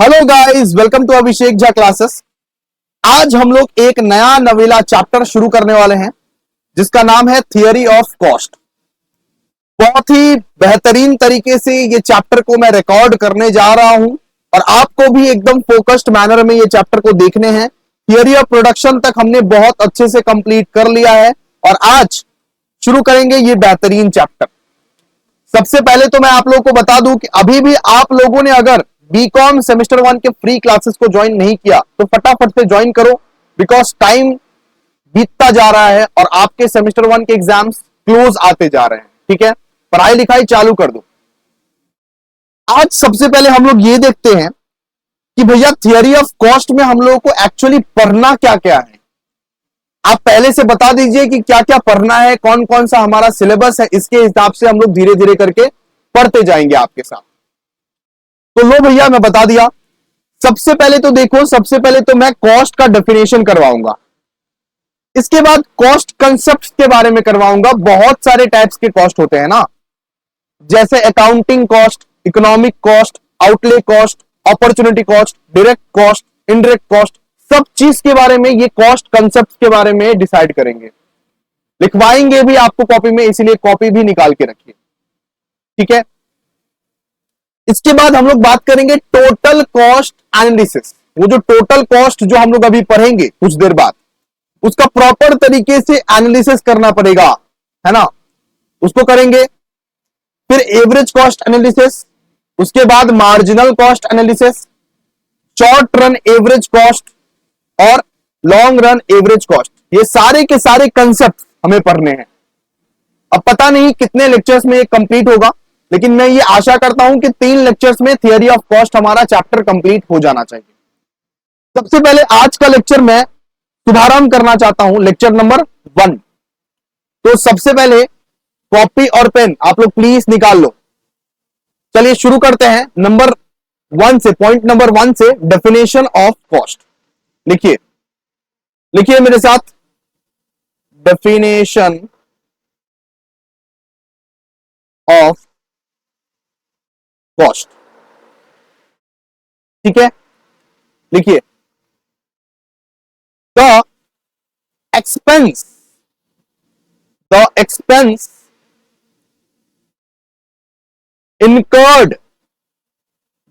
Hello guys, welcome to Abhishek Jha classes. आज हम लोग एक नया नवेला चैप्टर शुरू करने वाले हैं जिसका नाम है थियरी ऑफ कॉस्ट। बहुत ही बेहतरीन तरीके से ये चैप्टर को मैं रिकॉर्ड करने जा रहा हूं और आपको भी एकदम फोकस्ड मैनर में ये चैप्टर को देखने हैं। थियरी ऑफ प्रोडक्शन तक हमने बहुत अच्छे से कंप्लीट कर लिया है और आज शुरू करेंगे ये बेहतरीन चैप्टर। सबसे पहले तो मैं आप लोगों को बता दूं कि अभी भी आप लोगों ने अगर बीकॉम सेमेस्टर 1 के फ्री क्लासेस को ज्वाइन नहीं किया तो फटाफट से ज्वाइन करो, बिकॉज टाइम बीतता जा रहा है और आपके सेमेस्टर 1 के एग्जाम्स क्लोज आते जा रहे हैं। ठीक है, पढ़ाई लिखाई चालू कर दो। आज सबसे पहले हम लोग ये देखते हैं कि भैया थियरी ऑफ कॉस्ट में हम लोगों को एक्चुअली पढ़ना क्या क्या है। आप पहले से बता दीजिए कि क्या क्या पढ़ना है, कौन कौन सा हमारा सिलेबस है, इसके हिसाब से हम लोग धीरे धीरे करके पढ़ते जाएंगे आपके साथ। तो लो भैया, मैं बता दिया। सबसे पहले तो देखो, सबसे पहले तो मैं कॉस्ट का डेफिनेशन करवाऊंगा, इसके बाद कॉस्ट कंसेप्ट के बारे में करवाऊंगा। बहुत सारे टाइप्स के कॉस्ट होते हैं ना, जैसे accounting cost, economic cost, outlay cost, opportunity cost, direct cost, indirect cost, सब चीज के बारे में, ये कॉस्ट कंसेप्ट के बारे में डिसाइड करेंगे। लिखवाएंगे भी आपको कॉपी में, इसीलिए कॉपी भी निकाल के रखिए। ठीक है, इसके बाद हम लोग बात करेंगे टोटल कॉस्ट एनालिसिस। वो जो टोटल कॉस्ट जो हम लोग अभी पढ़ेंगे कुछ देर बाद, उसका प्रॉपर तरीके से एनालिसिस करना पड़ेगा, है ना, उसको करेंगे। फिर एवरेज कॉस्ट एनालिसिस, उसके बाद marginal cost analysis, short run average cost और लॉन्ग रन एवरेज कॉस्ट। ये सारे के सारे कंसेप्ट हमें पढ़ने हैं। अब पता नहीं कितने लेक्चर्स में ये कंप्लीट होगा, लेकिन मैं ये आशा करता हूं कि 3 लेक्चर्स में थियरी ऑफ कॉस्ट हमारा चैप्टर कंप्लीट हो जाना चाहिए। सबसे पहले आज का लेक्चर मैं शुभारंभ करना चाहता हूं, लेक्चर नंबर 1। तो सबसे पहले कॉपी और पेन आप लोग प्लीज निकाल लो। चलिए शुरू करते हैं नंबर 1 से, पॉइंट नंबर 1 से, डेफिनेशन ऑफ कॉस्ट। लिखिए, लिखिए मेरे साथ, डेफिनेशन ऑफ कॉस्ट। ठीक है, लिखिए, the expense, the expense incurred,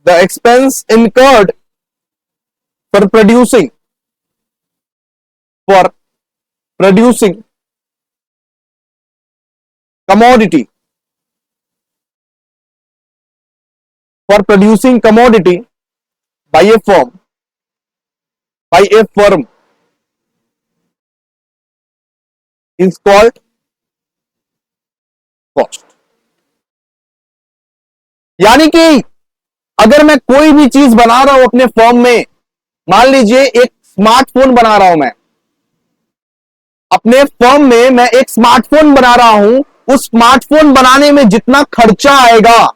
the expense incurred for producing commodity, for producing commodity by a firm is called cost। यानी कि अगर मैं कोई भी चीज बना रहा हूं अपने फर्म में, मान लीजिए एक स्मार्टफोन बना रहा हूं, मैं अपने फर्म में मैं एक स्मार्टफोन बना रहा हूं, उस स्मार्टफोन बनाने में जितना खर्चा आएगा,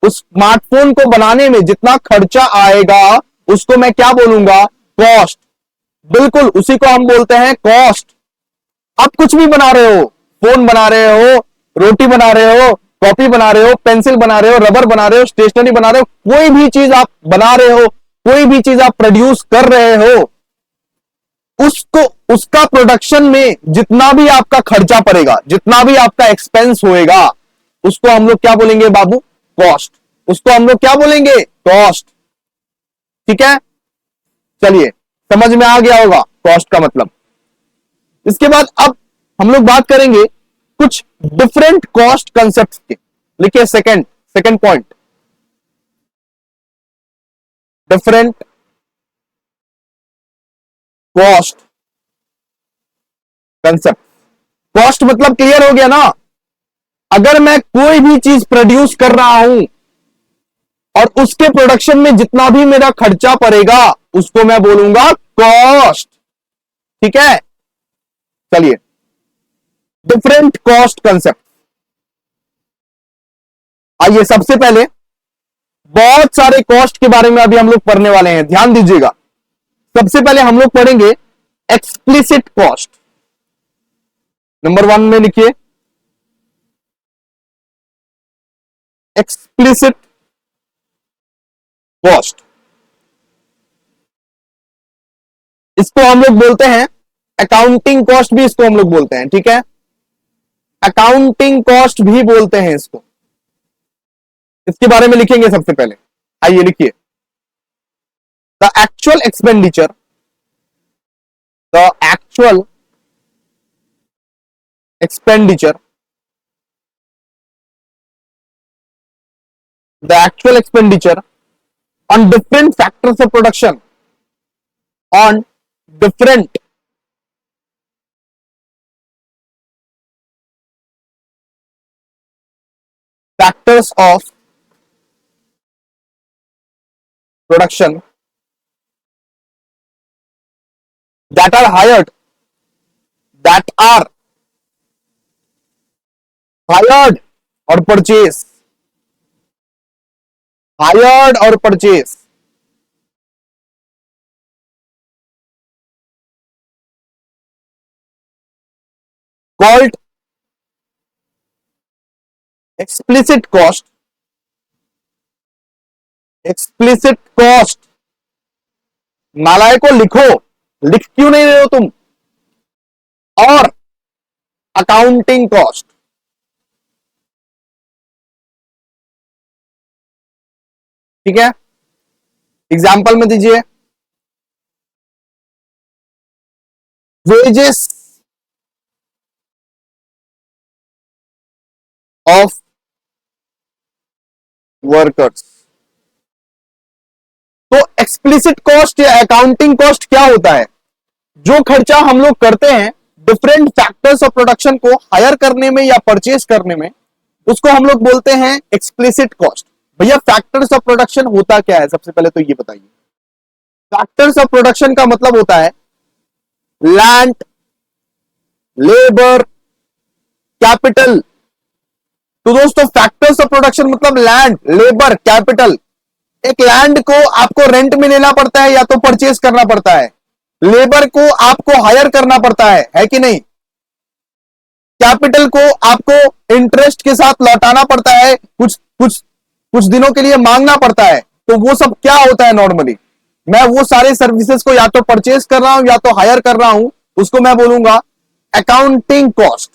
उस स्मार्टफोन को बनाने में जितना खर्चा आएगा उसको मैं क्या बोलूंगा? कॉस्ट। बिल्कुल उसी को हम बोलते हैं कॉस्ट। आप कुछ भी बना रहे हो, फोन बना रहे हो, रोटी बना रहे हो, कॉपी बना रहे हो, पेंसिल बना रहे हो, रबर बना रहे हो, स्टेशनरी बना रहे हो, कोई भी चीज आप बना रहे हो, कोई भी चीज आप प्रोड्यूस कर रहे हो, उसको, उसका प्रोडक्शन में जितना भी आपका खर्चा पड़ेगा, जितना भी आपका एक्सपेंस होएगा, उसको हम लोग क्या बोलेंगे बाबू? कॉस्ट। उसको हम लोग क्या बोलेंगे? कॉस्ट। ठीक है, चलिए समझ में आ गया होगा कॉस्ट का मतलब। इसके बाद अब हम लोग बात करेंगे कुछ डिफरेंट कॉस्ट कंसेप्ट के। लिखिए second point, different cost concept. Cost मतलब क्लियर हो गया ना? अगर मैं कोई भी चीज प्रोड्यूस कर रहा हूं और उसके प्रोडक्शन में जितना भी मेरा खर्चा पड़ेगा उसको मैं बोलूंगा कॉस्ट। ठीक है, चलिए डिफरेंट कॉस्ट कंसेप्ट। आइए सबसे पहले बहुत सारे कॉस्ट के बारे में अभी हम लोग पढ़ने वाले हैं, ध्यान दीजिएगा। सबसे पहले हम लोग पढ़ेंगे एक्सप्लिसिट कॉस्ट। नंबर 1 में लिखिए एक्सप्लिसिट कॉस्ट। इसको हम लोग बोलते हैं अकाउंटिंग कॉस्ट, भी इसको हम लोग बोलते हैं, ठीक है, अकाउंटिंग कॉस्ट भी बोलते हैं इसको। इसके बारे में लिखेंगे सबसे पहले, आइए लिखिए, the actual expenditure, the actual expenditure, the actual expenditure on different factors of production, on different factors of production that are hired, that are hired or purchase, hired or purchase, called explicit cost, explicit cost, नालाय को लिखो, लिख क्यों नहीं रहे हो तुम, और अकाउंटिंग कॉस्ट, ठीक है, एग्जाम्पल में दीजिए, वेजेस ऑफ वर्कर्स। तो एक्सप्लिसिट कॉस्ट या अकाउंटिंग कॉस्ट क्या होता है, जो खर्चा हम लोग करते हैं डिफरेंट फैक्टर्स ऑफ प्रोडक्शन को हायर करने में या परचेज करने में, उसको हम लोग बोलते हैं एक्सप्लिसिट कॉस्ट। भैया फैक्टर्स ऑफ प्रोडक्शन होता क्या है, सबसे पहले तो ये बताइए। फैक्टर्स ऑफ प्रोडक्शन का मतलब होता है लैंड, लेबर, कैपिटल। तो दोस्तों फैक्टर्स ऑफ प्रोडक्शन मतलब लैंड, लेबर, कैपिटल। एक लैंड को आपको रेंट में लेना पड़ता है या तो परचेज करना पड़ता है, लेबर को आपको हायर करना पड़ता है कि नहीं, कैपिटल को आपको इंटरेस्ट के साथ लौटाना पड़ता है, कुछ कुछ कुछ दिनों के लिए मांगना पड़ता है। तो वो सब क्या होता है नॉर्मली, मैं वो सारे सर्विसेज को या तो परचेज कर रहा हूं या तो हायर कर रहा हूं, उसको मैं बोलूंगा अकाउंटिंग कॉस्ट।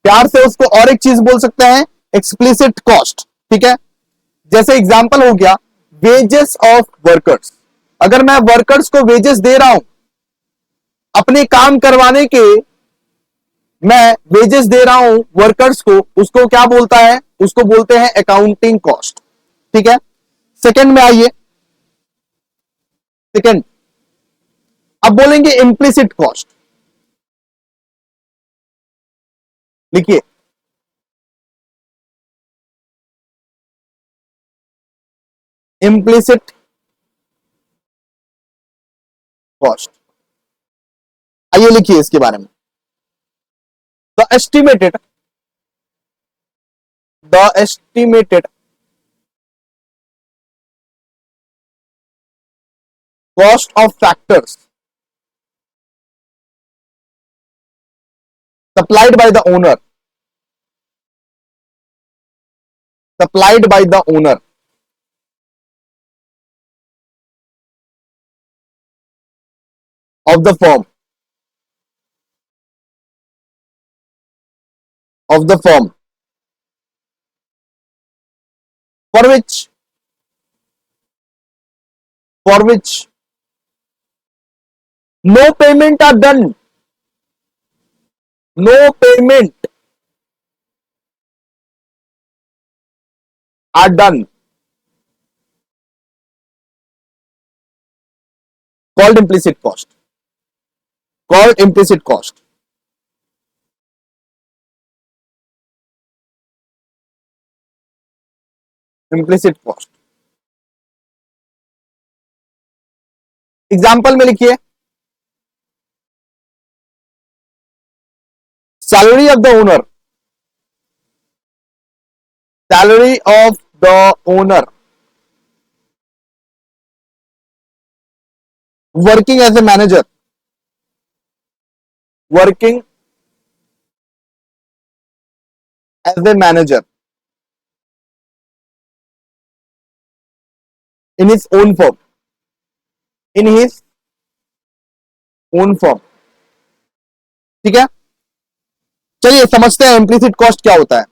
प्यार से उसको और एक चीज बोल सकते हैं, एक्सप्लिसिट कॉस्ट, ठीक है। जैसे एग्जांपल हो गया वेजेस ऑफ वर्कर्स। अगर मैं वर्कर्स को वेजेस दे रहा हूं अपने काम करवाने के, मैं वेजेस दे रहा हूं वर्कर्स को, उसको क्या बोलता है, उसको बोलते हैं अकाउंटिंग कॉस्ट, ठीक है। सेकंड में आइए, सेकंड अब बोलेंगे इंप्लिसिट कॉस्ट। लिखिए, इंप्लिसिट कॉस्ट, आइए लिखिए इसके बारे में, the estimated, the estimated cost of factors supplied by the owner, supplied by the owner of the firm, of the firm for which, for which no payment are done, no payment are done, called implicit cost, called implicit cost, implicit cost। Example में लिखिए, salary of the owner, salary of the owner working as a manager, working as a manager in his own firm, in his own firm. ठीक है, चलिए समझते हैं implicit cost क्या होता है।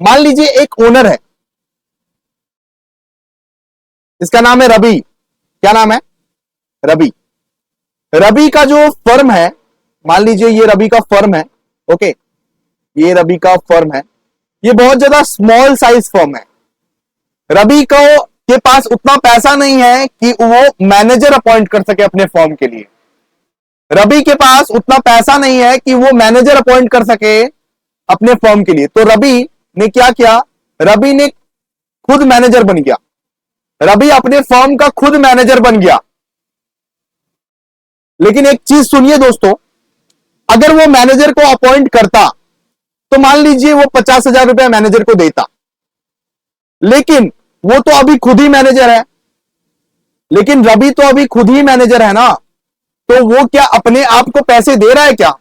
मान लीजिए एक ओनर है, इसका नाम है रवि। क्या नाम है? रवि। रवि का जो फर्म है, मान लीजिए ये रवि का फर्म है। ओके, ये रवि का फर्म है, ये बहुत ज्यादा स्मॉल साइज फर्म है। रवि को के पास उतना पैसा नहीं है कि वो मैनेजर अपॉइंट कर सके अपने फर्म के लिए। रवि के पास उतना पैसा नहीं है कि वो मैनेजर अपॉइंट कर सके अपने फर्म के लिए। तो रवि ने क्या किया? रवि ने खुद मैनेजर बन गया। रवि अपने फर्म का खुद मैनेजर बन गया। लेकिन एक चीज सुनिए दोस्तों, अगर वो मैनेजर को अपॉइंट करता तो मान लीजिए वो 50,000 रुपया मैनेजर को देता, लेकिन वो तो अभी खुद ही मैनेजर है। लेकिन रवि तो अभी खुद ही मैनेजर है ना, तो वो क्या अपने आप को पैसे दे रहा है क्या?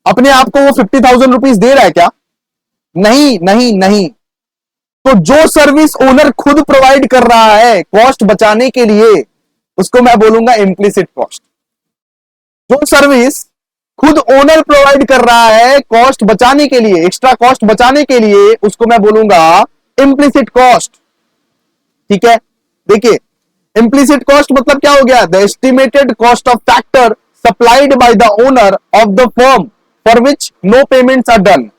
अपने आप को वो 50,000 रुपीज दे रहा है क्या? नहीं नहीं नहीं। तो जो सर्विस ओनर खुद प्रोवाइड कर रहा है कॉस्ट बचाने के लिए, उसको मैं बोलूंगा इम्प्लिसिट कॉस्ट। जो सर्विस खुद ओनर प्रोवाइड कर रहा है कॉस्ट बचाने के लिए, एक्स्ट्रा कॉस्ट बचाने के लिए, उसको मैं बोलूंगा इम्प्लिसिट कॉस्ट। ठीक है, देखिए इम्प्लिसिट कॉस्ट मतलब क्या हो गया? The estimated cost of factor supplied by the owner of the firm for which no payments are done.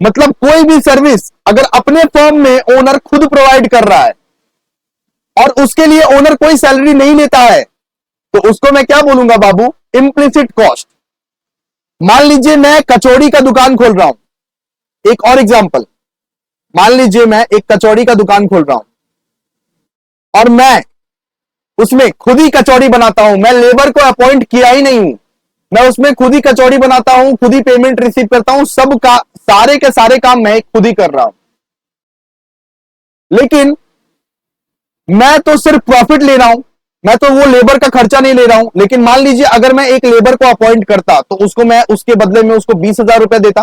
मतलब कोई भी सर्विस अगर अपने फर्म में ओनर खुद प्रोवाइड कर रहा है और उसके लिए ओनर कोई सैलरी नहीं लेता है, तो उसको मैं क्या बोलूंगा बाबू? Implicit cost. मान लीजिए मैं कचौड़ी का दुकान खोल रहा हूं, एक और एग्जांपल। मान लीजिए मैं एक कचौड़ी का दुकान खोल रहा हूं और मैं उसमें खुद ही कचौड़ी बनाता हूं, मैं लेबर को अपॉइंट किया ही नहीं हूं, मैं उसमें खुद ही कचौड़ी बनाता हूं, खुद ही पेमेंट रिसीव करता हूं, सब का सारे के सारे काम मैं खुद ही कर रहा हूं। लेकिन मैं तो सिर्फ प्रॉफिट ले रहा हूं, मैं तो वो लेबर का खर्चा नहीं ले रहा हूं। लेकिन मान लीजिए अगर मैं एक लेबर को अपॉइंट करता तो उसको मैं उसके बदले में उसको 20,000 रुपए देता।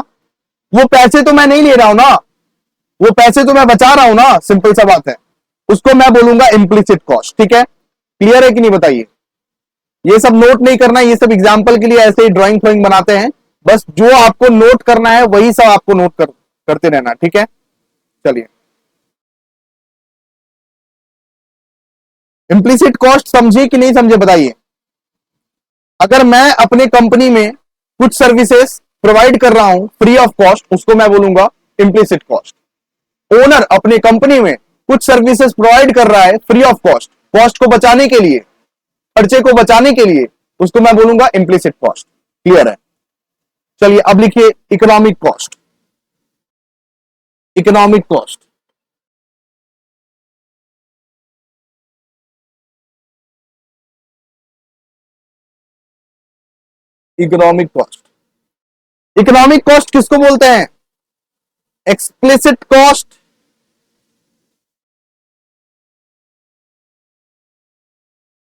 वो पैसे तो मैं नहीं ले रहा हूं ना, वो पैसे तो मैं बचा रहा हूं ना, सिंपल सा बात है। उसको मैं बोलूंगा इम्प्लिसिट कॉस्ट। ठीक है, क्लियर है कि नहीं बताइए? ये सब नोट नहीं करना, ये सब एग्जाम्पल के लिए ऐसे ही ड्राइंग फ्राइंग बनाते हैं। बस जो आपको नोट करना है वही सब आपको नोट करते रहना। ठीक है, चलिए इम्प्लिसिट कॉस्ट समझे कि नहीं समझे बताइए। अगर मैं अपने कंपनी में कुछ सर्विसेज प्रोवाइड कर रहा हूं फ्री ऑफ कॉस्ट, उसको मैं बोलूंगा इम्प्लिसिट कॉस्ट। ओनर अपने कंपनी में कुछ सर्विसेज प्रोवाइड कर रहा है फ्री ऑफ कॉस्ट, कॉस्ट को बचाने के लिए, खर्चे को बचाने के लिए, उसको मैं बोलूंगा इम्प्लिसिट कॉस्ट। क्लियर है? चलिए अब लिखिए economic cost. Economic cost, economic cost. Economic cost किसको बोलते हैं? Explicit cost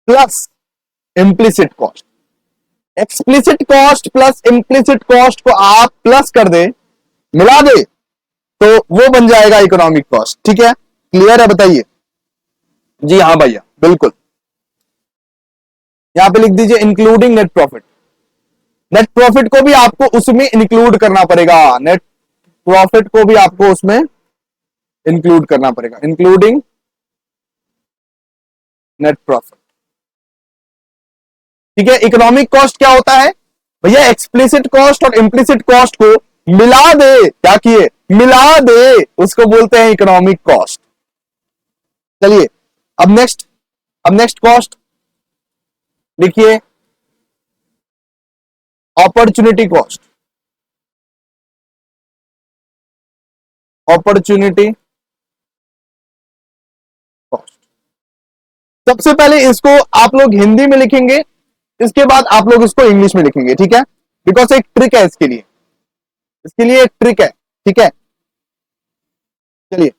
plus implicit cost. Explicit cost plus implicit cost को आप प्लस कर दे, मिला दे, तो वो बन जाएगा इकोनॉमिक कॉस्ट। ठीक है, क्लियर है बताइए? जी हाँ भैया, बिल्कुल। यहां पे लिख दीजिए including net profit. Net profit को भी आपको उसमें इंक्लूड करना पड़ेगा, नेट प्रॉफिट को भी आपको उसमें इंक्लूड करना पड़ेगा, इंक्लूडिंग नेट प्रॉफिट। ठीक है, इकोनॉमिक कॉस्ट क्या होता है भैया? एक्सप्लिसिट कॉस्ट और इम्प्लिसिट कॉस्ट को मिला दे, क्या किए? मिला दे, उसको बोलते हैं इकोनॉमिक कॉस्ट। चलिए अब नेक्स्ट कॉस्ट लिखिए अपॉर्चुनिटी कॉस्ट। Opportunity cost. सबसे पहले इसको आप लोग हिंदी में लिखेंगे, इसके बाद आप लोग इसको इंग्लिश में लिखेंगे। ठीक है, बिकॉज एक ट्रिक है इसके लिए, इसके लिए एक ट्रिक है। ठीक है, चलिए।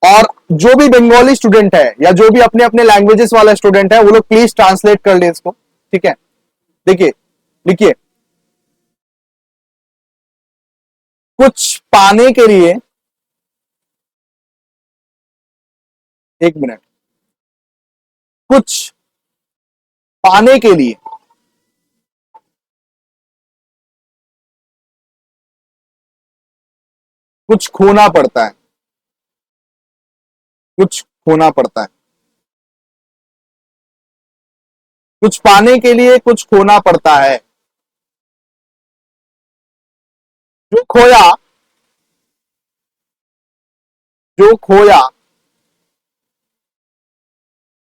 और जो भी बंगाली स्टूडेंट है या जो भी अपने अपने लैंग्वेजेस वाला स्टूडेंट है, वो लोग प्लीज ट्रांसलेट कर ले इसको। ठीक है, देखिए लिखिए कुछ पाने के लिए, एक मिनट, कुछ पाने के लिए कुछ खोना पड़ता है, कुछ खोना पड़ता है, कुछ पाने के लिए कुछ खोना पड़ता है। जो खोया, जो खोया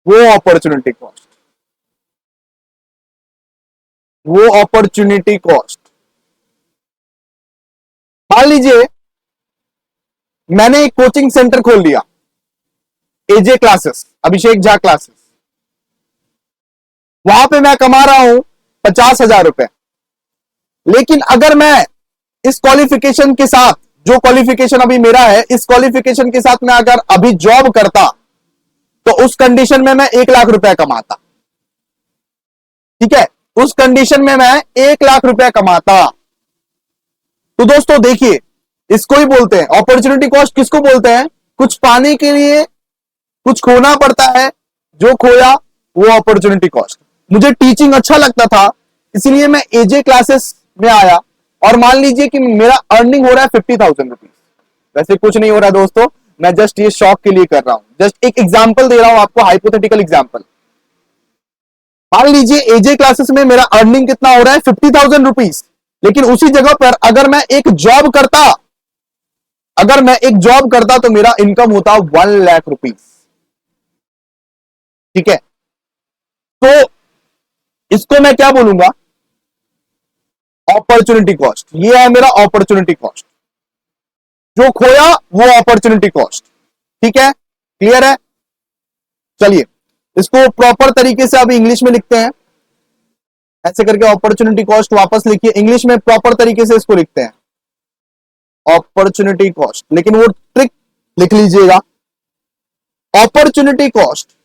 वो अपॉर्चुनिटी कॉस्ट, वो अपॉर्चुनिटी कॉस्ट। मान लीजिए मैंने एक कोचिंग सेंटर खोल लिया, एजे क्लासेस, अभिषेक झा क्लासेस। वहां पे मैं कमा रहा हूं 50,000 रुपए। लेकिन अगर मैं इस क्वालिफिकेशन के साथ, जो क्वालिफिकेशन अभी मेरा है, इस क्वालिफिकेशन के साथ मैं अगर अभी जॉब करता, तो उस कंडीशन में मैं 1 लाख रुपए कमाता। ठीक है, उस कंडीशन में मैं 1 लाख रुपए कमाता। तो दोस्तों देखिए, इसको ही बोलते हैं अपॉर्चुनिटी कॉस्ट। किसको बोलते हैं? कुछ पाने के लिए कुछ खोना पड़ता है, जो खोया वो अपॉर्चुनिटी कॉस्ट। मुझे टीचिंग अच्छा लगता था, इसलिए मैं एजे क्लासेस में आया, और मान लीजिए कि मेरा अर्निंग हो रहा है 50,000 रुपीज। वैसे कुछ नहीं हो रहा दोस्तों, मैं जस्ट ये शौक के लिए कर रहा हूं, जस्ट एक एग्जाम्पल दे रहा हूं आपको, हाइपोथेटिकल एग्जाम्पल। मान लीजिए एजे क्लासेस में मेरा अर्निंग कितना हो रहा है? 50,000 रुपीज। लेकिन उसी जगह पर अगर मैं एक जॉब करता, अगर मैं एक जॉब करता तो मेरा इनकम होता 1 लाख रुपीज। ठीक है, तो इसको मैं क्या बोलूंगा? Opportunity cost. ये है मेरा अपॉर्चुनिटी कॉस्ट। जो खोया वो अपॉर्चुनिटी कॉस्ट। ठीक है, क्लियर है? चलिए इसको प्रॉपर तरीके से अभी इंग्लिश में लिखते हैं। ऐसे करके अपॉर्चुनिटी कॉस्ट वापस लिखिए, इंग्लिश में प्रॉपर तरीके से इसको लिखते हैं, अपॉर्चुनिटी कॉस्ट। लेकिन वो ट्रिक लिख लीजिएगा, opportunity cost,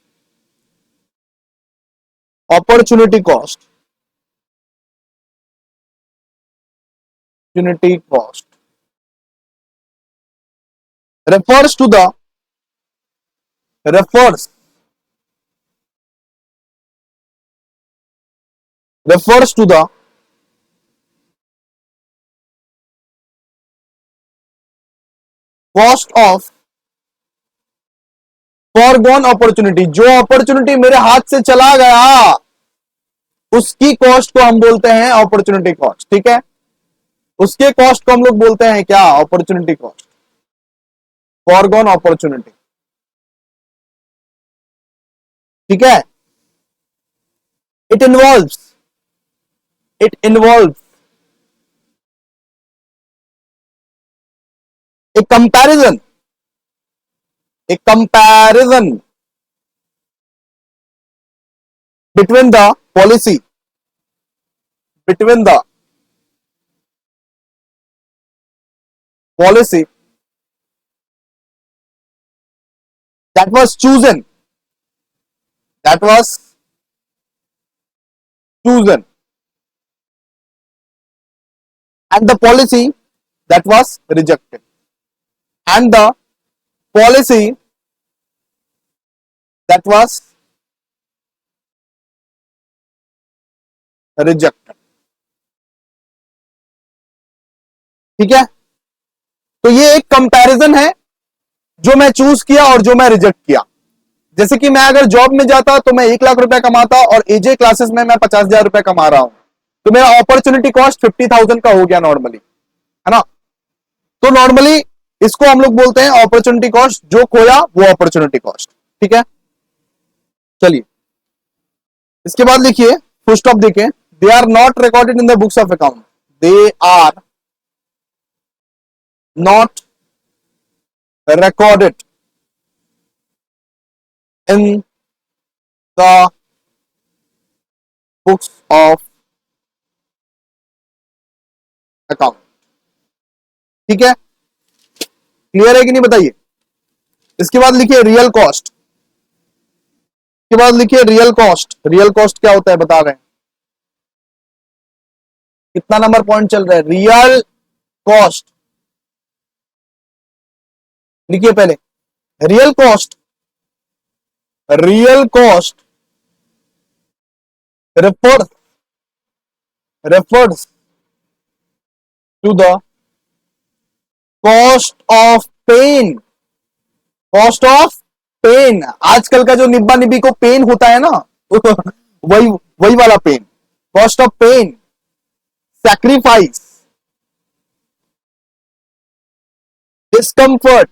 opportunity cost, opportunity cost refers to the refers refers to the cost of foregone opportunity। जो अपॉर्चुनिटी मेरे हाथ से चला गया, उसकी कॉस्ट को हम बोलते हैं अपॉर्चुनिटी कॉस्ट। ठीक है, उसके कॉस्ट को हम लोग बोलते हैं क्या? Opportunity cost, foregone opportunity. ठीक है, it involves, it involves A comparison, a comparison between the policy, between the policy that was chosen, that was chosen, and the policy that was rejected, and the policy that was rejected। ठीक है, तो ये एक comparison है, जो मैं choose किया और जो मैं रिजेक्ट किया। जैसे कि मैं अगर जॉब में जाता तो मैं 1 लाख रुपए कमाता, और एजे क्लासेस में मैं 50,000 रुपए कमा रहा हूं, तो मेरा अपॉर्चुनिटी कॉस्ट 50,000 का हो गया नॉर्मली, है ना? तो नॉर्मली इसको हम लोग बोलते हैं अपॉर्चुनिटी कॉस्ट। जो खोया वो अपॉर्चुनिटी कॉस्ट। ठीक है, चलिए इसके बाद लिखिए, फुल स्टॉप देखें, they are not recorded in the books of account, they are not recorded in the books of account। ठीक है, क्लियर है कि नहीं बताइए? इसके बाद लिखिए रियल कॉस्ट, इसके बाद लिखिए रियल कॉस्ट। रियल कॉस्ट क्या होता है बता रहे हैं? कितना नंबर पॉइंट चल रहा है? रियल कॉस्ट लिखिए पहले, real cost, real cost refers refers to the cost of pain, cost of pain, आजकल का जो निब्बा निब्बी को पेन होता है ना वही वही वाला pain, cost of pain, sacrifice, discomfort,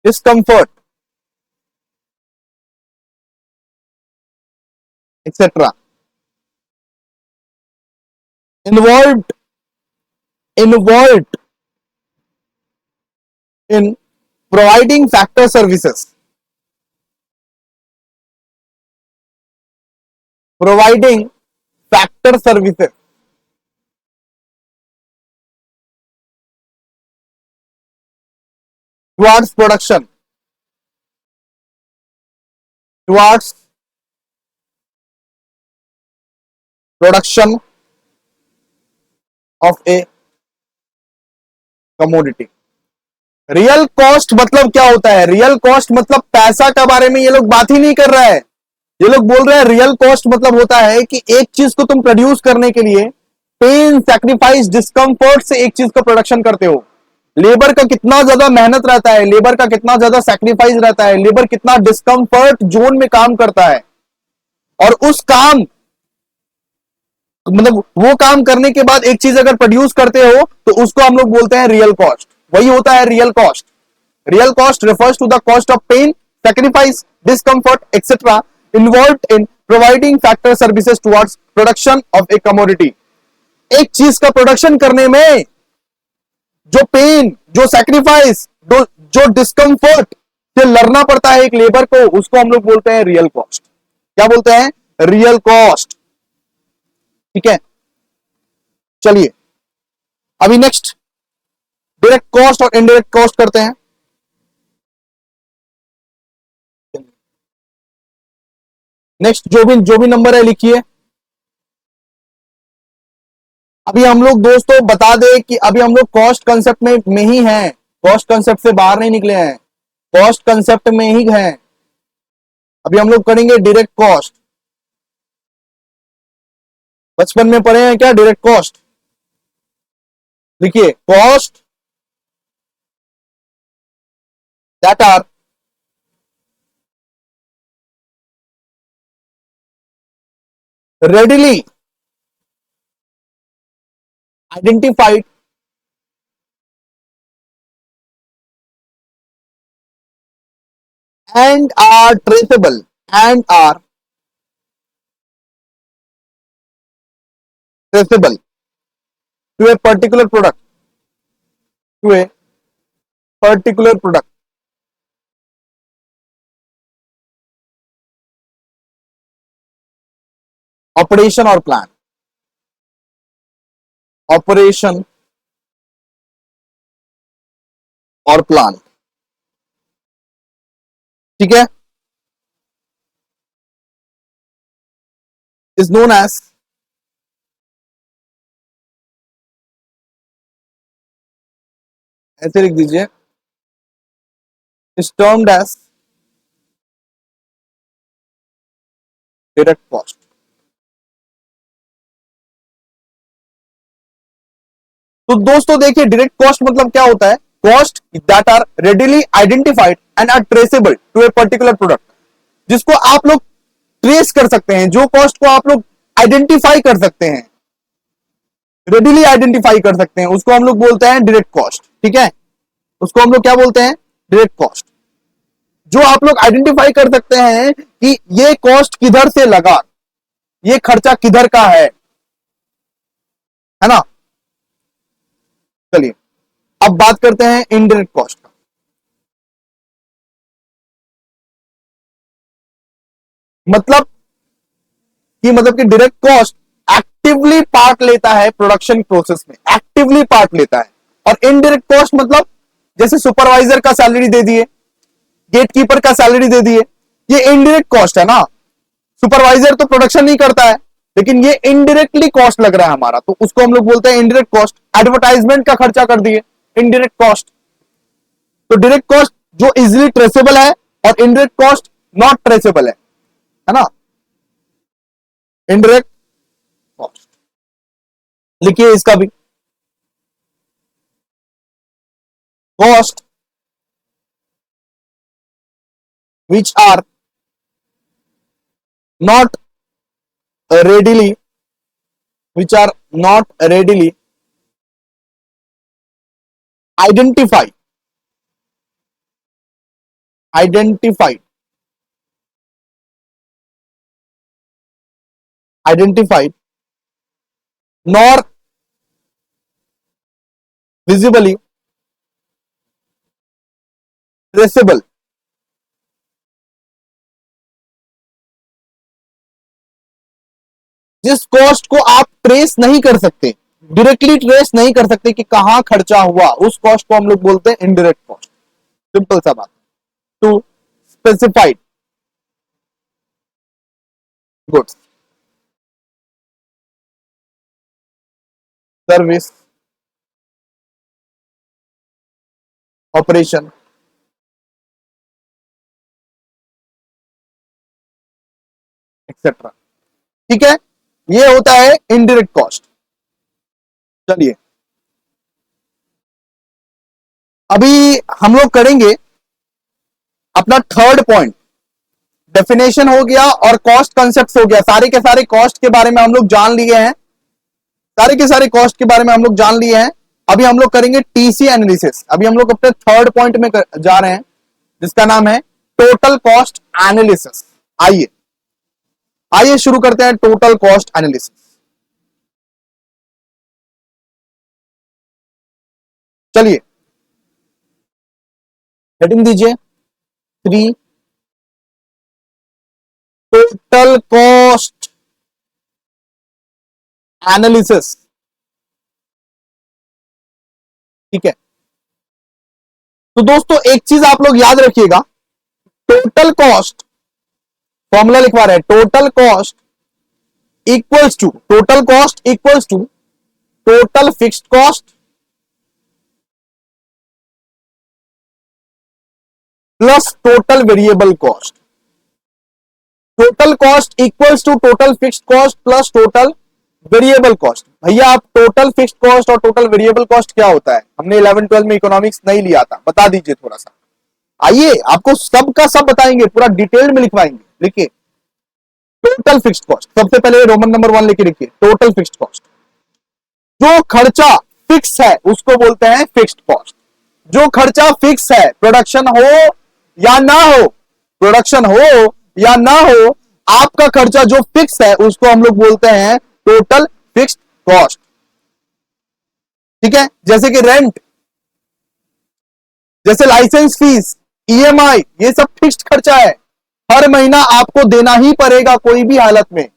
discomfort etcetera, involve, involve in providing factor services, providing factor services, towards production, towards production of a commodity. रियल कॉस्ट मतलब क्या होता है? रियल कॉस्ट मतलब पैसा का बारे में ये लोग बात ही नहीं कर रहा है। ये लोग बोल रहे हैं रियल कॉस्ट मतलब होता है कि एक चीज को तुम प्रोड्यूस करने के लिए पेन, सैक्रिफाइस, डिस्कंफर्ट से एक चीज का प्रोडक्शन करते हो। लेबर का कितना ज्यादा मेहनत रहता है, लेबर का कितना ज्यादा सैक्रिफाइस रहता है, लेबर कितना डिस्कंफर्ट जोन में काम करता है, और उस काम मतलब वो काम करने के बाद एक चीज अगर प्रोड्यूस करते हो तो उसको हम लोग बोलते हैं रियल कॉस्ट। वही होता है real cost. Real cost refers to the cost of pain, sacrifice, discomfort, etc. involved in providing factor services towards production of a commodity. एक चीज का प्रोडक्शन करने में जो पेन, जो सैक्रिफाइस, जो डिस्कंफर्ट से लड़ना पड़ता है एक लेबर को, उसको हम लोग बोलते हैं रियल कॉस्ट। क्या बोलते हैं? Real cost. ठीक है, चलिए अभी नेक्स्ट डायरेक्ट कॉस्ट और इनडायरेक्ट कॉस्ट करते हैं। नेक्स्ट जो भी नंबर है लिखिए। अभी हम लोग दोस्तों बता दें कि अभी हम लोग कॉस्ट कंसेप्ट में ही हैं, कॉस्ट कंसेप्ट से बाहर नहीं निकले हैं, कॉस्ट कंसेप्ट में ही हैं। अभी हम लोग करेंगे डायरेक्ट कॉस्ट। बचपन में पढ़े हैं क्या डायरेक्ट कॉस्ट? देखिए, cost that are readily identified and are traceable to a particular product, to a particular product. Operation or plan, operation और प्लान। ठीक है, इज नोन एज, ऐसे लिख दीजिए, is termed as direct cost. तो दोस्तों देखिए, डायरेक्ट कॉस्ट मतलब क्या होता है? Cost that are readily identified and are traceable to a particular product, जिसको आप लोग ट्रेस कर सकते हैं, जो कॉस्ट को आप लोग आइडेंटिफाई कर सकते हैं, रेडिली आइडेंटिफाई कर सकते हैं, उसको हम लोग बोलते हैं डायरेक्ट कॉस्ट। ठीक है, उसको हम लोग क्या बोलते हैं? Direct cost. जो आप लोग आइडेंटिफाई कर सकते हैं कि ये कॉस्ट किधर से लगा, ये खर्चा किधर का है ना। चलिए अब बात करते हैं इनडायरेक्ट कॉस्ट का। मतलब कि डायरेक्ट कॉस्ट एक्टिवली पार्ट लेता है प्रोडक्शन प्रोसेस में, एक्टिवली पार्ट लेता है। और इनडायरेक्ट कॉस्ट मतलब जैसे सुपरवाइजर का सैलरी दे दिए, गेटकीपर का सैलरी दे दिए, ये इनडायरेक्ट कॉस्ट है ना। सुपरवाइजर तो प्रोडक्शन नहीं करता है, लेकिन ये इनडायरेक्टली कॉस्ट लग रहा है हमारा, तो उसको हम लोग बोलते हैं इनडायरेक्ट कॉस्ट। एडवर्टाइजमेंट का खर्चा कर दिए, इनडायरेक्ट कॉस्ट। तो डायरेक्ट कॉस्ट जो इजिली ट्रेसेबल है और इनडायरेक्ट कॉस्ट नॉट ट्रेसेबल है। है ना, इनडायरेक्ट कॉस्ट। लिखिए इसका भी, cost which are not readily which are not readily identified identified identified nor visibly traceable। जिस कॉस्ट को आप ट्रेस नहीं कर सकते, डायरेक्टली ट्रेस नहीं कर सकते कि कहां खर्चा हुआ, उस कॉस्ट को हम लोग बोलते हैं इनडायरेक्ट कॉस्ट। सिंपल सा बात। To specified goods, service, operation, etcetera. ठीक है, ये होता है इनडायरेक्ट कॉस्ट। चलिए अभी हम लोग करेंगे अपना थर्ड पॉइंट। डेफिनेशन हो गया और कॉस्ट कंसेप्ट हो गया, सारे के सारे कॉस्ट के बारे में हम लोग जान लिए हैं, सारे के सारे कॉस्ट के बारे में हम लोग जान लिए हैं। अभी हम लोग करेंगे टीसी एनालिसिस। अभी हम लोग अपने थर्ड पॉइंट में जा रहे हैं जिसका नाम है टोटल कॉस्ट एनालिसिस। आइए आइए शुरू करते हैं टोटल कॉस्ट एनालिसिस। चलिए हेडिंग दीजिए 3 टोटल कॉस्ट एनालिसिस। ठीक है, तो दोस्तों एक चीज आप लोग याद रखिएगा, टोटल कॉस्ट फॉर्मूला लिखवा रहे हैं, total cost equals to total fixed cost plus total variable cost. Total cost equals to total fixed cost plus total variable cost. भैया आप टोटल फिक्स्ड कॉस्ट और टोटल वेरिएबल कॉस्ट क्या होता है, हमने 11-12 में इकोनॉमिक्स नहीं लिया था, बता दीजिए थोड़ा सा। आइए आपको सब का सब बताएंगे, पूरा डिटेल में लिखवाएंगे। लिखिए टोटल फिक्स्ड कॉस्ट, सबसे पहले रोमन नंबर 1 लेके लिखिए, टोटल फिक्स्ड कॉस्ट। जो खर्चा फिक्स है उसको बोलते हैं फिक्स्ड कॉस्ट। जो खर्चा फिक्स है, प्रोडक्शन हो या ना हो, प्रोडक्शन हो या ना हो, आपका खर्चा जो फिक्स है उसको हम लोग बोलते हैं टोटल फिक्स्ड कॉस्ट। ठीक है, जैसे कि रेंट, जैसे लाइसेंस फीस, ईएमआई, ये सब फिक्स्ड खर्चा है, हर महीना आपको देना ही पड़ेगा कोई भी हालत में,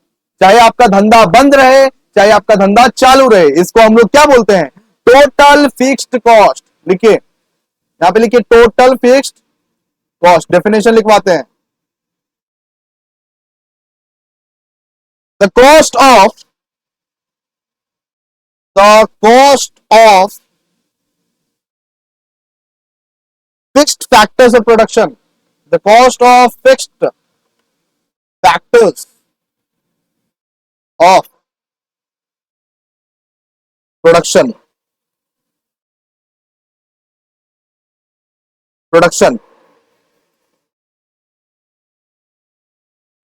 चाहे आपका धंधा बंद रहे चाहे आपका धंधा चालू रहे। इसको हम लोग क्या बोलते हैं, टोटल फिक्स्ड कॉस्ट। लिखिए यहां पे लिखिए टोटल फिक्स्ड कॉस्ट, डेफिनेशन लिखवाते हैं। The cost of fixed factors of production, the cost of fixed factors of production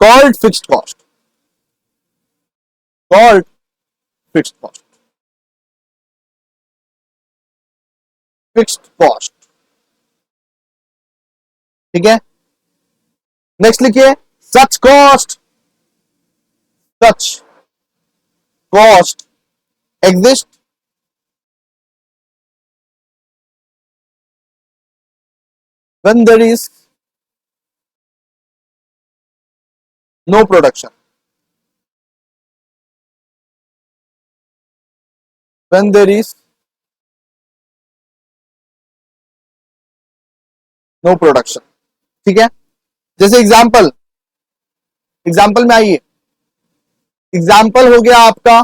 called fixed cost, called fixed cost, fixed cost। ठीक है, नेक्स्ट लिखिए such cost exist when there is no production, when there is no production। ठीक है, जैसे example में आइए, example हो गया आपका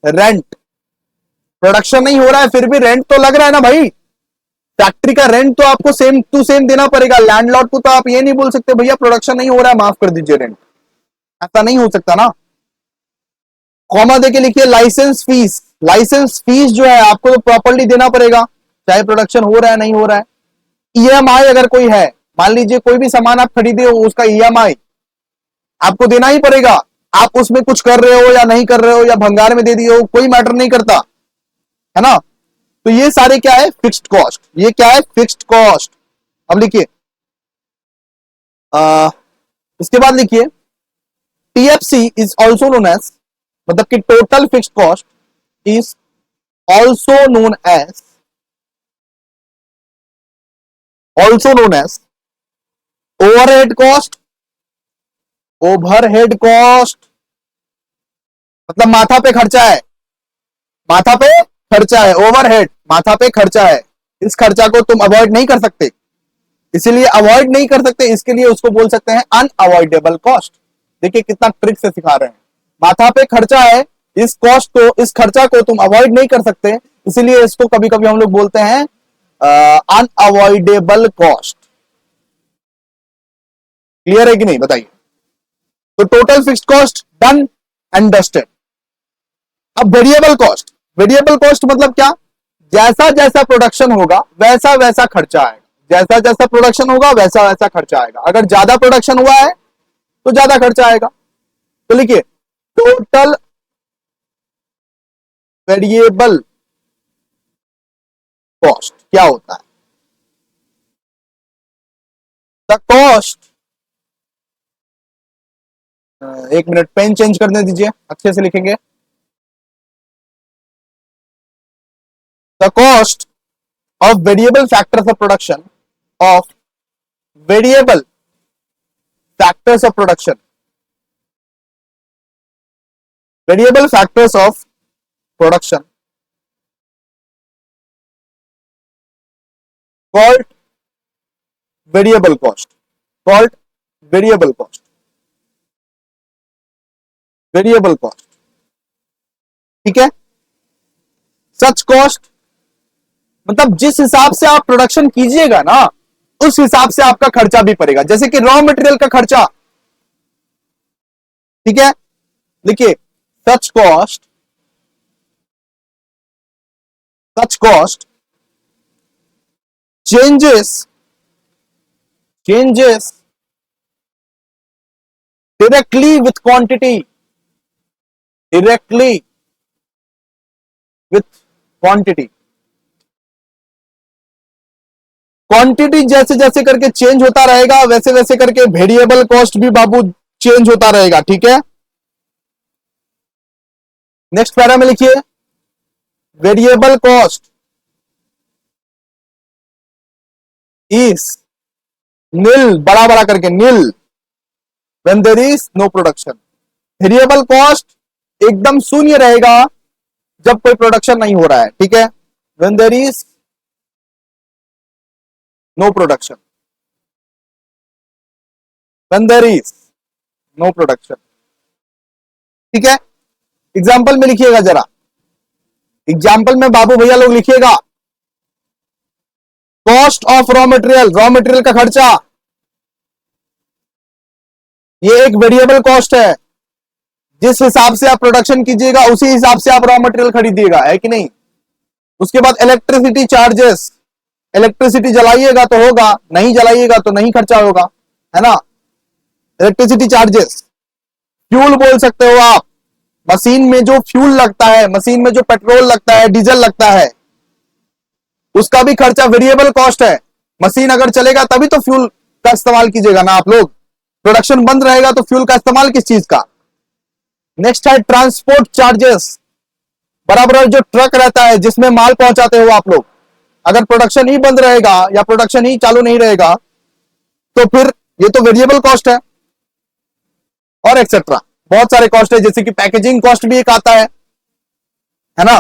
रेंट। प्रोडक्शन नहीं हो रहा है फिर भी रेंट तो लग रहा है ना भाई, फैक्ट्री का रेंट तो आपको सेम टू सेम देना पड़ेगा। लैंडलॉर्ड को तो आप ये नहीं बोल सकते भैया प्रोडक्शन नहीं हो रहा है, माफ कर दीजिए रेंट, ऐसा नहीं हो सकता ना। कॉमा देके लिखिए लाइसेंस फीस। लाइसेंस फीस जो है आपको तो प्रॉपर्ली देना पड़ेगा, चाहे प्रोडक्शन हो रहा है नहीं हो रहा है। ईएमआई अगर कोई है, मान लीजिए कोई भी सामान आप खरीदे हो, उसका ईएमआई आपको देना ही पड़ेगा। आप उसमें कुछ कर रहे हो या नहीं कर रहे हो या भंगार में दे दिए हो, कोई मैटर नहीं करता, है ना। तो ये सारे क्या है, फिक्स्ड कॉस्ट। ये क्या है, फिक्स्ड कॉस्ट। अब लिखिए इसके बाद लिखिए TFC is also known as, मतलब कि total fixed cost is also known as, also known as overhead cost. Overhead cost मतलब माथा पे खर्चा है, माथा पे खर्चा है। ओवरहेड माथा पे खर्चा है, इस खर्चा को तुम अवॉइड नहीं कर सकते, इसीलिए अवॉइड नहीं कर सकते, इसके लिए उसको बोल सकते हैं अनअवॉइडेबल कॉस्ट। देखिए कितना ट्रिक से सिखा रहे हैं। माथा पे खर्चा है, इस कॉस्ट को, इस खर्चा को तुम अवॉइड नहीं कर सकते, इसीलिए इसको कभी कभी हम लोग बोलते हैं अनअवॉइडेबल कॉस्ट। क्लियर है कि नहीं बताइए। तो total fixed cost done and dusted. अब वेरिएबल कॉस्ट, वेरिएबल कॉस्ट मतलब क्या, जैसा जैसा प्रोडक्शन होगा वैसा वैसा खर्चा आएगा, जैसा जैसा प्रोडक्शन होगा वैसा वैसा खर्चा आएगा। अगर ज्यादा प्रोडक्शन हुआ है तो ज्यादा खर्चा आएगा। तो लिखिए टोटल वेरिएबल कॉस्ट क्या होता है, द कॉस्ट, एक मिनट पेन चेंज करने दीजिए, अच्छे से लिखेंगे। The cost of variable factors of production, of variable factors of production, variable factors of production called variable cost, called variable cost, variable cost। ठीक है, such cost मतलब जिस हिसाब से आप प्रोडक्शन कीजिएगा ना उस हिसाब से आपका खर्चा भी पड़ेगा। जैसे कि रॉ मटेरियल का खर्चा, ठीक है, लिखिए सच cost changes directly with quantity, directly with quantity. Quantity जैसे जैसे करके चेंज होता रहेगा वैसे वैसे करके वेरिएबल कॉस्ट भी बाबू चेंज होता रहेगा। ठीक है, नेक्स्ट पैरा में लिखिए वेरिएबल कॉस्ट इज नील, बड़ा बड़ा करके nil, when there is no production. Variable cost एकदम शून्य रहेगा जब कोई प्रोडक्शन नहीं हो रहा है। ठीक है, when there is no production, when there is no production। ठीक है, एग्जाम्पल में लिखिएगा जरा, एग्जाम्पल में बाबू भैया लोग लिखिएगा cost of raw material, raw material का खर्चा, ये एक वेरिएबल कॉस्ट है। जिस हिसाब से आप प्रोडक्शन कीजिएगा उसी हिसाब से आप रॉ मटेरियल खरीदिएगा, है कि नहीं। उसके बाद इलेक्ट्रिसिटी चार्जेस, इलेक्ट्रिसिटी जलाइएगा तो होगा, नहीं जलाइएगा तो नहीं खर्चा होगा, है ना। इलेक्ट्रिसिटी चार्जेस, फ्यूल बोल सकते हो आप, मशीन में जो फ्यूल लगता है, मशीन में जो पेट्रोल लगता है, डीजल लगता है, उसका भी खर्चा वेरिएबल कॉस्ट है। मशीन अगर चलेगा तभी तो फ्यूल का इस्तेमाल कीजिएगा ना आप लोग, प्रोडक्शन बंद रहेगा तो फ्यूल का इस्तेमाल किस चीज का। नेक्स्ट है ट्रांसपोर्ट चार्जेस, बराबर जो ट्रक रहता है जिसमें माल पहुंचाते हो आप लोग, अगर प्रोडक्शन ही बंद रहेगा या प्रोडक्शन ही चालू नहीं रहेगा तो फिर ये तो वेरिएबल कॉस्ट है, और एक्सेट्रा बहुत सारे कॉस्ट है, जैसे कि पैकेजिंग कॉस्ट भी एक आता है ना।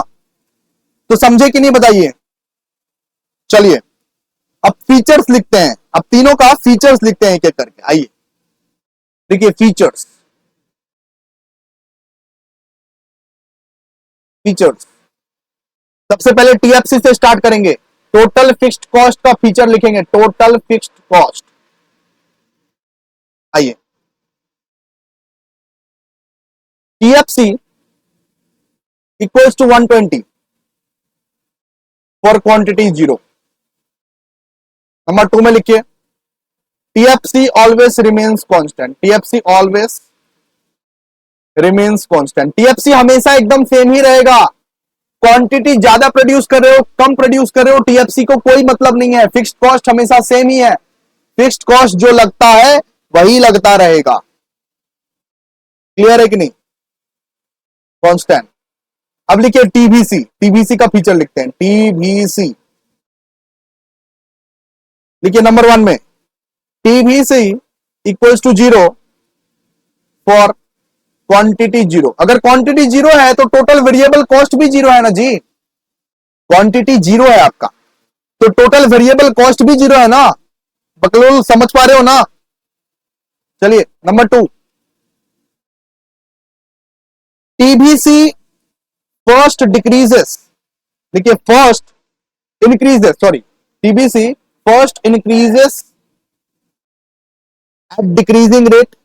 तो समझे कि नहीं बताइए। चलिए अब फीचर्स लिखते हैं, अब तीनों का फीचर्स लिखते हैं एक एक करके। आइए देखिए फीचर्स, फीचर्स सबसे पहले टीएफसी से स्टार्ट करेंगे। टोटल फिक्स्ड कॉस्ट का फीचर लिखेंगे, टोटल फिक्स्ड कॉस्ट। आइए, TFC equals to 120 for quantity 0। Number 2 में लिखिए, TFC always remains constant, TFC always remains constant. TFC हमेशा एकदम सेम ही रहेगा। क्वांटिटी ज्यादा प्रोड्यूस कर रहे हो, कम प्रोड्यूस कर रहे हो, टीएफसी को कोई मतलब नहीं है। फिक्स्ड कॉस्ट हमेशा सेम ही है। फिक्स्ड कॉस्ट जो लगता है वही लगता रहेगा। क्लियर है कि नहीं? कांस्टेंट। अब लिखिए टीबीसी, टीबीसी का फीचर लिखते हैं, टीबीसी लिखिए नंबर 1 में, TVC equals to 0 for quantity 0। अगर क्वांटिटी 0 है तो टोटल वेरिएबल कॉस्ट भी 0 है ना जी। क्वांटिटी 0 है आपका तो टोटल वेरिएबल कॉस्ट भी 0 है ना। बकलोल समझ पा रहे हो ना? चलिए नंबर 2, टीबीसी फर्स्ट डिक्रीजेस, देखिए first increases, sorry, TBC first increases eight decreasing rate.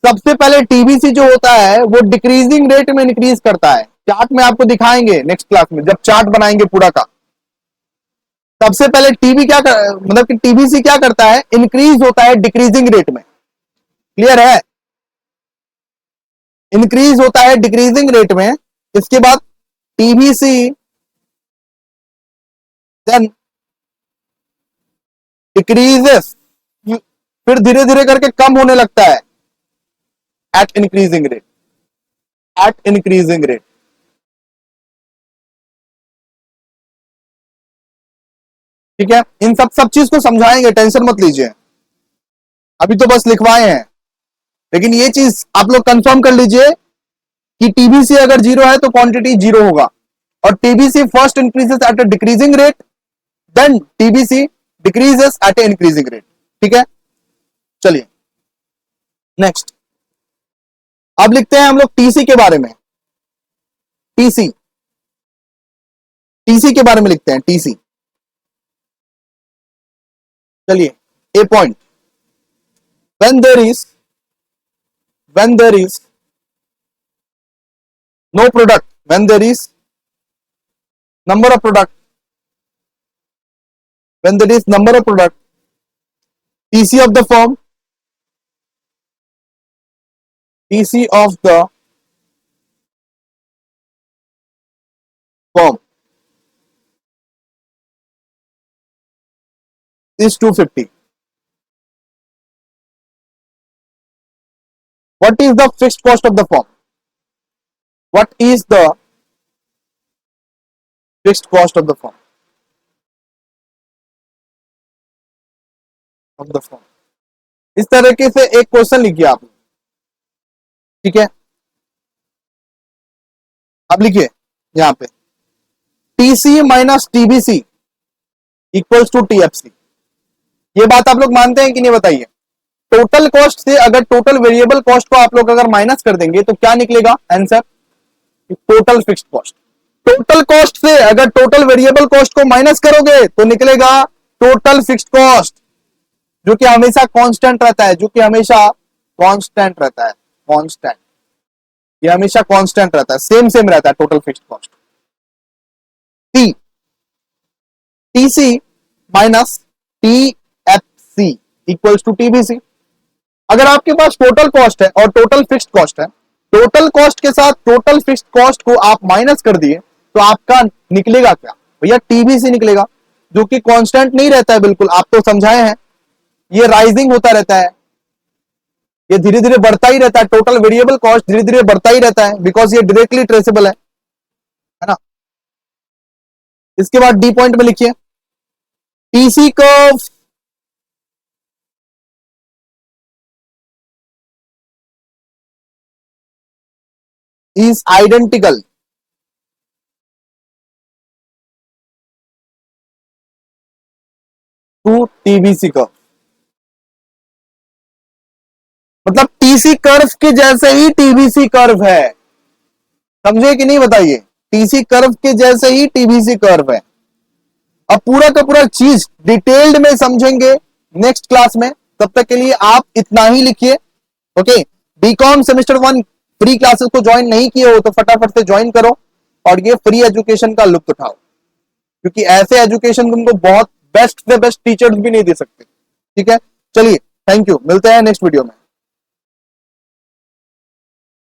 सबसे पहले टीबीसी जो होता है वो डिक्रीजिंग रेट में इंक्रीज करता है। चार्ट में आपको दिखाएंगे नेक्स्ट क्लास में, जब चार्ट बनाएंगे पूरा का। सबसे पहले मतलब कि टीबीसी क्या करता है, इंक्रीज होता है डिक्रीजिंग रेट में। क्लियर है? इंक्रीज होता है डिक्रीजिंग रेट में। इसके बाद टीबीसी देन डिक्रीजेस, फिर धीरे धीरे करके कम होने लगता है at increasing rate, at increasing rate. ठीक है, इन सब चीज को समझाएंगे, टेंशन मत लीजिए, अभी तो बस लिखवाए हैं। लेकिन ये चीज आप लोग कंफर्म कर लीजिए कि टीबीसी अगर 0 है तो क्वांटिटी 0 होगा, और TVC first increases at a decreasing rate, then TVC decreases at a increasing rate. ठीक है, चलिए नेक्स्ट। अब लिखते हैं हम लोग टीसी के बारे में। टीसी, टीसी के बारे में लिखते हैं, टीसी। चलिए, ए point, when there is no product, when there is number of product, when there is number of product, TC of the firm, TC of the firm is 250. What is the fixed cost of the firm? What is the fixed cost of the firm? Of the firm. इस तरीके से एक question लिखिए आप। ठीक है, अब लिखिए यहां पे TC minus TVC equals to TFC. ये बात आप लोग मानते हैं कि नहीं बताइए? टोटल कॉस्ट से अगर टोटल वेरिएबल कॉस्ट को आप लोग अगर माइनस कर देंगे तो क्या निकलेगा answer? Total fixed cost. Total cost से अगर टोटल वेरिएबल कॉस्ट को माइनस करोगे तो निकलेगा टोटल फिक्स्ड कॉस्ट, जो कि हमेशा कांस्टेंट रहता है, जो कि हमेशा कांस्टेंट रहता है, कांस्टेंट, ये हमेशा कांस्टेंट रहता है, सेम सेम रहता है total fixed cost. T, TC minus TFC equals to TVC. अगर आपके पास टोटल कॉस्ट है और टोटल फिक्स्ड कॉस्ट है, टोटल कॉस्ट के साथ टोटल फिक्स्ड कॉस्ट को आप माइनस कर दिए तो आपका निकलेगा क्या भैया? टीबीसी निकलेगा, जो कि कांस्टेंट नहीं रहता है बिल्कुल। आप तो समझाए हैं, ये राइजिंग होता रहता है, ये धीरे धीरे बढ़ता ही रहता है। टोटल वेरिएबल कॉस्ट धीरे धीरे बढ़ता ही रहता है, बिकॉज ये डायरेक्टली ट्रेसेबल है ना। इसके बाद डी पॉइंट में लिखिए TC curve is identical to TBC curve. मतलब टीसी कर्व के जैसे ही टीबीसी कर्व है, समझे कि नहीं बताइए? टीसी कर्व के जैसे ही टीबीसी कर्व है। अब पूरा का पूरा चीज डिटेल्ड में समझेंगे नेक्स्ट क्लास में। तब तक के लिए आप इतना ही लिखिए। Okay, BCom semester 1 free classes को ज्वाइन नहीं किए हो तो फटाफट से ज्वाइन करो और ये फ्री एजुकेशन का लुत्फ उठाओ, क्योंकि ऐसे एजुकेशन तुमको बहुत बेस्ट से बेस्ट टीचर्स भी नहीं दे सकते। ठीक है, चलिए, थैंक यू, मिलते हैं नेक्स्ट वीडियो में।